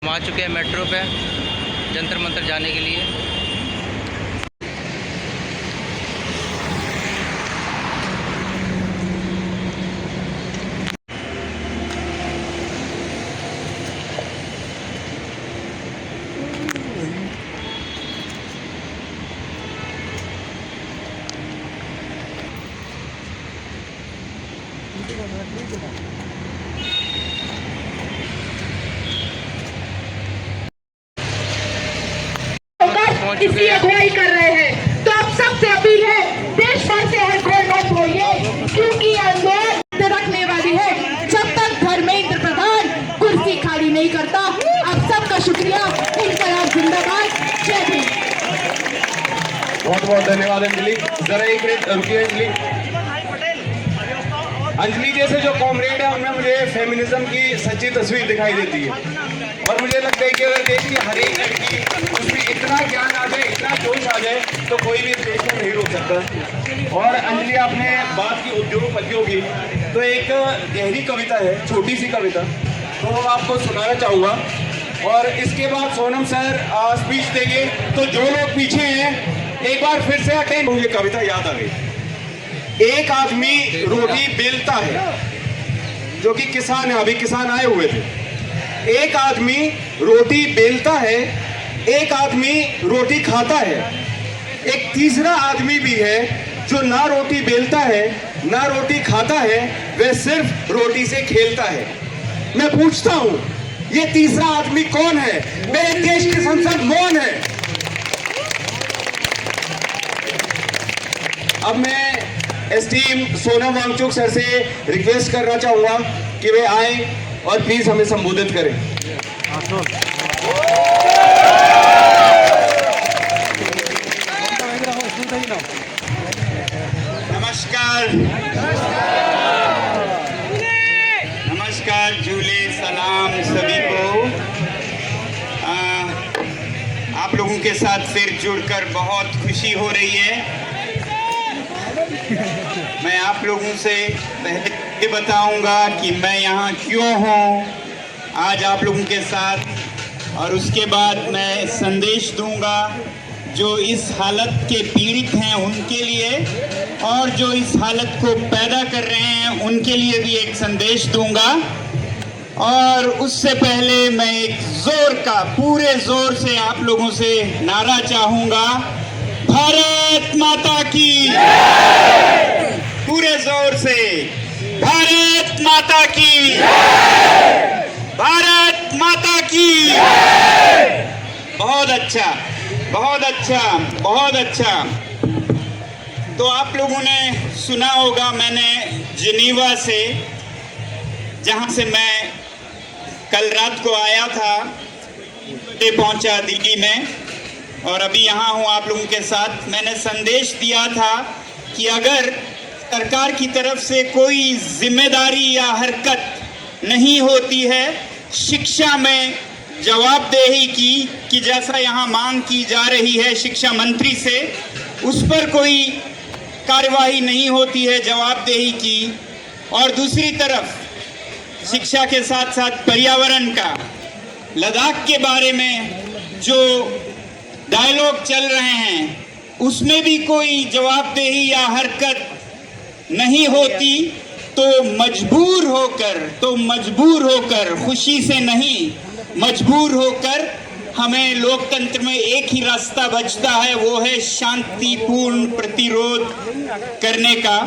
हम आ चुके हैं मेट्रो पे जंतर मंतर जाने के लिए। इसकी अगुवाई कर रहे हैं, तो आप सबसे अपील है, देश भर से है कोई मत होइए, क्योंकि आंदोलन रखने वाली है जब तक धर्मेंद्र प्रधान कुर्सी खाली नहीं करता। आप सबका शुक्रिया। इनकलाब जिंदाबाद। जय भीम। बहुत बहुत धन्यवाद अंजलि। जरा एक मिनट रुकिए अंजलि। अंजलि जैसे जो कॉमरेड है उनमें मुझे फेमिनिज्म की सच्ची तस्वीर दिखाई देती है, और मुझे लगता है कि अगर देश की हर एक लड़की उसमें इतना ज्ञान आ जाए, इतना जोश आ जाए, तो कोई भी इस देश में नहीं रोक सकता। और अंजलि आपने बात की उद्योगपतियों की, तो एक गहरी कविता है, छोटी सी कविता, तो वो आपको सुनाना चाहूँगा। और इसके बाद सोनम सर स्पीच देंगे। तो जो लोग पीछे हैं एक बार फिर से अटेंड। मुझे कविता याद आ गई। एक आदमी रोटी बेलता है, जो कि किसान है, अभी किसान आए हुए थे। एक आदमी रोटी बेलता है, एक आदमी रोटी खाता है, एक तीसरा आदमी भी है जो ना रोटी बेलता है ना रोटी खाता है, वह सिर्फ रोटी से खेलता है। मैं पूछता हूं, ये तीसरा आदमी कौन है? मेरे देश की संसद मौन है। अब मैं एसटीएम सोनम वांगचुक सर से रिक्वेस्ट करना चाहूंगा कि वे आए और प्लीज हमें संबोधित करें। नमस्कार, नमस्कार, झूले सलाम सभी को। आप लोगों के साथ फिर जुड़कर बहुत खुशी हो रही है। मैं आप लोगों से पहले ये बताऊंगा कि मैं यहाँ क्यों हूँ आज आप लोगों के साथ, और उसके बाद मैं संदेश दूंगा जो इस हालत के पीड़ित हैं उनके लिए, और जो इस हालत को पैदा कर रहे हैं उनके लिए भी एक संदेश दूंगा। और उससे पहले मैं एक जोर का, पूरे जोर से आप लोगों से नारा चाहूंगा, भारत माता की, पूरे जोर से भारत माता की, भारत माता की। बहुत अच्छा, बहुत अच्छा, बहुत अच्छा। तो आप लोगों ने सुना होगा, मैंने जिनीवा से, जहां से मैं कल रात को आया था, पहुंचा दिल्ली में, और अभी यहाँ हूँ आप लोगों के साथ। मैंने संदेश दिया था कि अगर सरकार की तरफ से कोई जिम्मेदारी या हरकत नहीं होती है शिक्षा में जवाबदेही की, कि जैसा यहाँ मांग की जा रही है शिक्षा मंत्री से, उस पर कोई कार्यवाही नहीं होती है जवाबदेही की, और दूसरी तरफ शिक्षा के साथ साथ पर्यावरण का, लद्दाख के बारे में जो डायलॉग चल रहे हैं उसमें भी कोई जवाबदेही या हरकत नहीं होती, तो मजबूर होकर खुशी से नहीं, मजबूर होकर हमें लोकतंत्र में एक ही रास्ता बचता है, वो है शांतिपूर्ण प्रतिरोध करने का।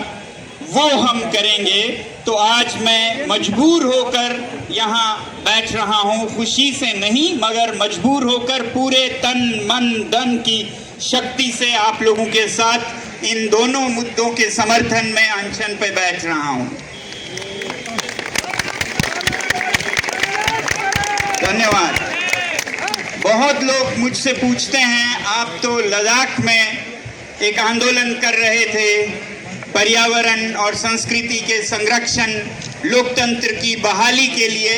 वो हम करेंगे। तो आज मैं मजबूर होकर यहाँ बैठ रहा हूँ, खुशी से नहीं मगर मजबूर होकर, पूरे तन मन धन की शक्ति से आप लोगों के साथ इन दोनों मुद्दों के समर्थन में अनशन पे बैठ रहा हूँ। धन्यवाद। बहुत लोग मुझसे पूछते हैं, आप तो लद्दाख में एक आंदोलन कर रहे थे पर्यावरण और संस्कृति के संरक्षण, लोकतंत्र की बहाली के लिए,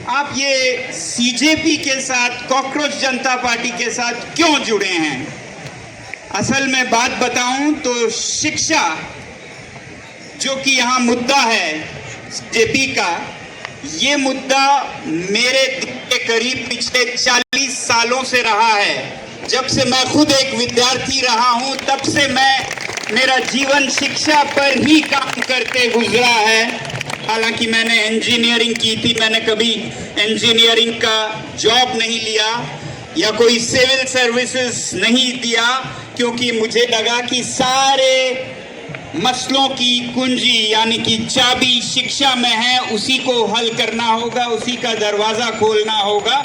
आप ये सीजेपी के साथ, कॉकरोच जनता पार्टी के साथ क्यों जुड़े हैं? असल में बात बताऊं तो शिक्षा, जो कि यहाँ मुद्दा है जेपी का, ये मुद्दा मेरे दिल के करीब पिछले 40 सालों से रहा है। जब से मैं खुद एक विद्यार्थी रहा हूं, तब से मेरा जीवन शिक्षा पर ही काम करते गुजरा है। हालांकि मैंने इंजीनियरिंग की थी, मैंने कभी इंजीनियरिंग का जॉब नहीं लिया या कोई सिविल सर्विसेज नहीं दिया, क्योंकि मुझे लगा कि सारे मसलों की कुंजी यानी कि चाबी शिक्षा में है, उसी को हल करना होगा, उसी का दरवाजा खोलना होगा।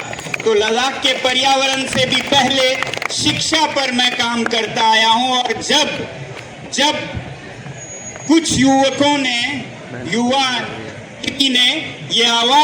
तो लद्दाख के पर्यावरण से भी पहले शिक्षा पर मैं काम करता आया हूं। और जब कुछ युवकों ने ये आवाज